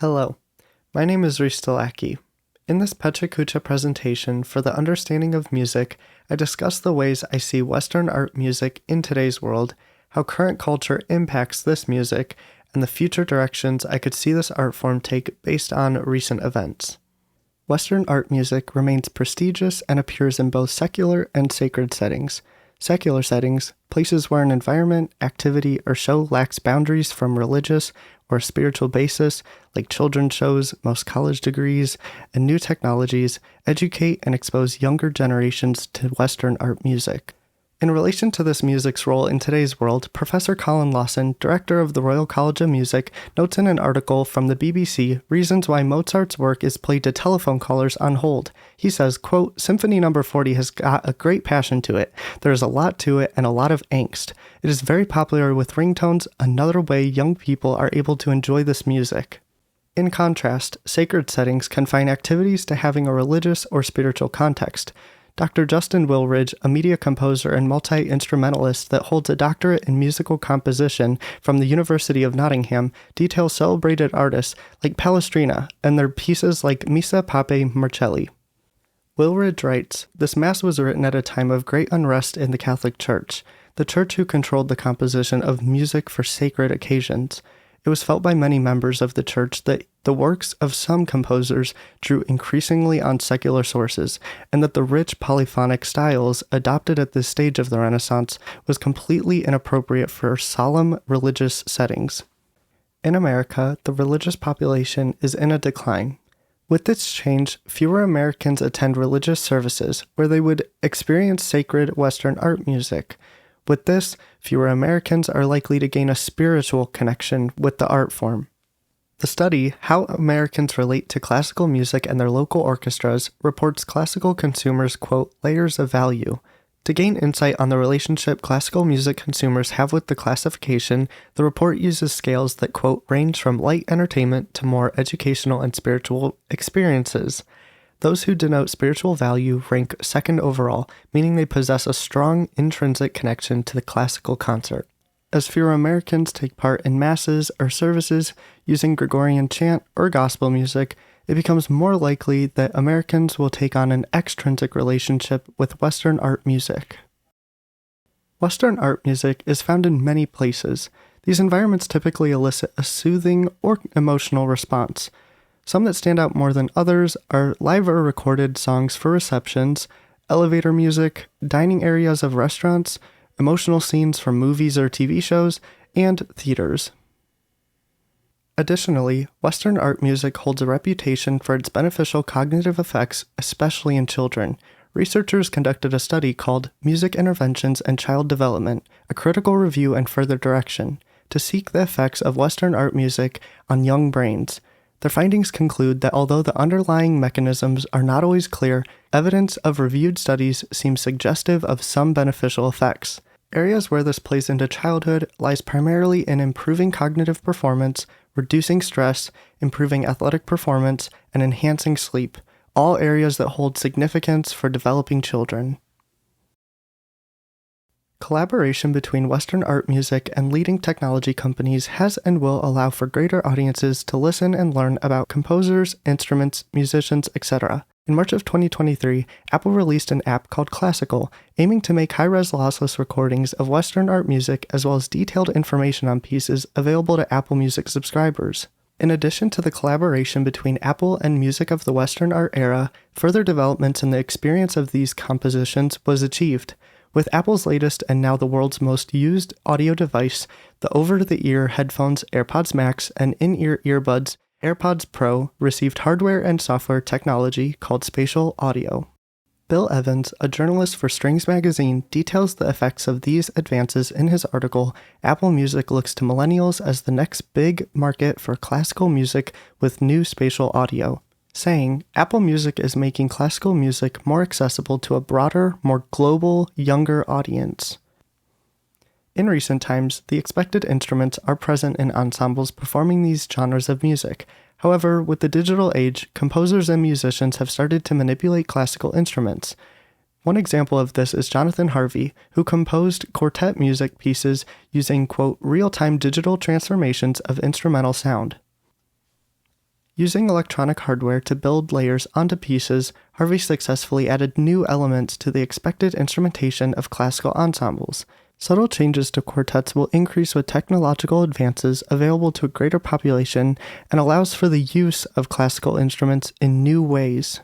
Hello, my name is Rhys Dolacki. In this Pecha Kucha presentation for the understanding of music, I discuss the ways I see Western art music in today's world, how current culture impacts this music, and the future directions I could see this art form take based on recent events. Western art music remains prestigious and appears in both secular and sacred settings. Secular settings, places where an environment, activity, or show lacks boundaries from religious or spiritual basis, like children's shows, most college degrees, and new technologies, educate and expose younger generations to Western art music. In relation to this music's role in today's world, Professor Colin Lawson, director of the Royal College of Music, notes in an article from the BBC reasons why Mozart's work is played to telephone callers on hold. He says, quote, Symphony No. 40 has got a great passion to it. There is a lot to it and a lot of angst. It is very popular with ringtones, another way young people are able to enjoy this music. In contrast, sacred settings confine activities to having a religious or spiritual context. Dr. Justin Willridge, a media composer and multi-instrumentalist that holds a doctorate in musical composition from the University of Nottingham, details celebrated artists like Palestrina and their pieces like Missa Pape Marcelli. Willridge writes, This Mass was written at a time of great unrest in the Catholic Church, the church who controlled the composition of music for sacred occasions. It was felt by many members of the church that the works of some composers drew increasingly on secular sources, and that the rich polyphonic styles adopted at this stage of the Renaissance was completely inappropriate for solemn religious settings. In America, the religious population is in a decline. With this change, fewer Americans attend religious services where they would experience sacred Western art music. With this, fewer Americans are likely to gain a spiritual connection with the art form. The study, How Americans Relate to Classical Music and Their Local Orchestras, reports classical consumers, quote, layers of value. To gain insight on the relationship classical music consumers have with the classification, the report uses scales that, quote, range from light entertainment to more educational and spiritual experiences. Those who denote spiritual value rank second overall, meaning they possess a strong intrinsic connection to the classical concert. As fewer Americans take part in masses or services using Gregorian chant or gospel music, it becomes more likely that Americans will take on an extrinsic relationship with Western art music. Western art music is found in many places. These environments typically elicit a soothing or emotional response. Some that stand out more than others are live or recorded songs for receptions, elevator music, dining areas of restaurants, emotional scenes from movies or TV shows, and theaters. Additionally, Western art music holds a reputation for its beneficial cognitive effects, especially in children. Researchers conducted a study called Music Interventions and Child Development, a critical review and further direction, to seek the effects of Western art music on young brains. Their findings conclude that although the underlying mechanisms are not always clear, evidence of reviewed studies seems suggestive of some beneficial effects. Areas where this plays into childhood lies primarily in improving cognitive performance, reducing stress, improving athletic performance, and enhancing sleep, all areas that hold significance for developing children. Collaboration between Western art music and leading technology companies has and will allow for greater audiences to listen and learn about composers, instruments, musicians, etc. In March of 2023, Apple released an app called Classical, aiming to make high-res lossless recordings of Western art music as well as detailed information on pieces available to Apple Music subscribers. In addition to the collaboration between Apple and music of the Western art era, further developments in the experience of these compositions was achieved. With Apple's latest and now the world's most used audio device, the over-the-ear headphones AirPods Max and in-ear earbuds AirPods Pro received hardware and software technology called spatial audio. Bill Evans, a journalist for Strings Magazine, details the effects of these advances in his article, Apple Music Looks to Millennials as the Next Big Market for Classical Music with New Spatial Audio, saying, Apple Music is making classical music more accessible to a broader, more global, younger audience. In recent times, the expected instruments are present in ensembles performing these genres of music. However, with the digital age, composers and musicians have started to manipulate classical instruments. One example of this is Jonathan Harvey, who composed quartet music pieces using, quote, real-time digital transformations of instrumental sound. Using electronic hardware to build layers onto pieces, Harvey successfully added new elements to the expected instrumentation of classical ensembles. Subtle changes to quartets will increase with technological advances available to a greater population and allows for the use of classical instruments in new ways.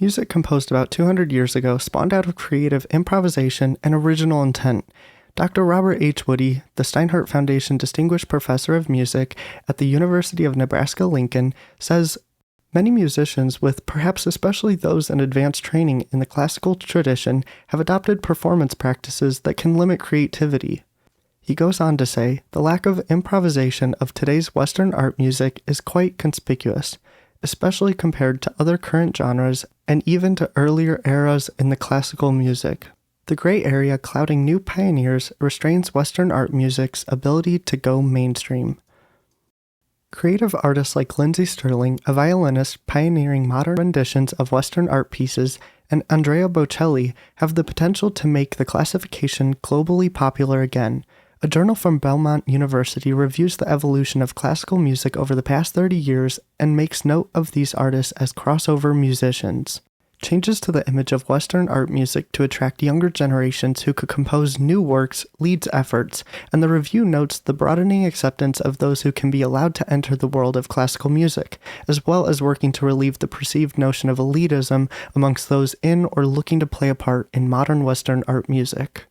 Music composed about 200 years ago spawned out of creative improvisation and original intent. Dr. Robert H. Woody, the Steinhardt Foundation Distinguished Professor of Music at the University of Nebraska-Lincoln, says, "Many musicians, with perhaps especially those in advanced training in the classical tradition, have adopted performance practices that can limit creativity." He goes on to say, "The lack of improvisation of today's Western art music is quite conspicuous, especially compared to other current genres and even to earlier eras in the classical music. The gray area clouding new pioneers restrains Western art music's ability to go mainstream." Creative artists like Lindsey Sterling, a violinist pioneering modern renditions of Western art pieces, and Andrea Bocelli have the potential to make the classification globally popular again. A journal from Belmont University reviews the evolution of classical music over the past 30 years and makes note of these artists as crossover musicians. Changes to the image of Western art music to attract younger generations who could compose new works leads efforts, and the review notes the broadening acceptance of those who can be allowed to enter the world of classical music, as well as working to relieve the perceived notion of elitism amongst those in or looking to play a part in modern Western art music.